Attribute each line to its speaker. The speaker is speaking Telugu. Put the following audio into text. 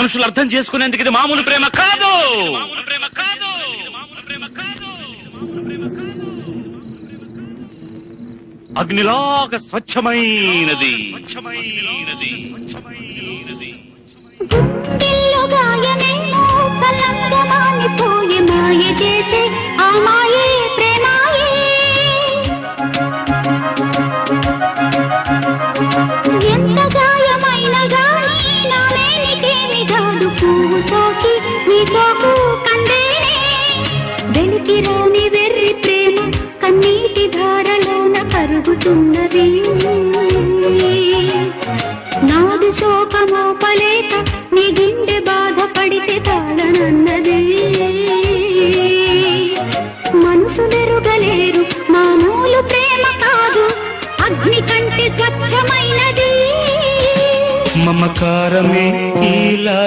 Speaker 1: మనుషులు అర్థం చేసుకునేందుకు ఇది మామూలు ప్రేమ కాదు. అగ్నిలాగా స్వచ్ఛమైనది.
Speaker 2: ఎంత గాయమైన గాని నానేనికేమి కాదు పువ్వు సోకి నీ సోకు కందేనే వెలికి రాని వెర్రి ప్రేమ కన్నీటి ధారలోన కరుగుతున్నది. నాదు శోకమోపలేక నీ గుండె బాధపడితే తాళనన్నది. మనుషులెరుగలేరు మామూలు ప్రేమ కాదు అగ్ని కంటే స్వచ్ఛమైనది.
Speaker 1: మమకారమే ఇలా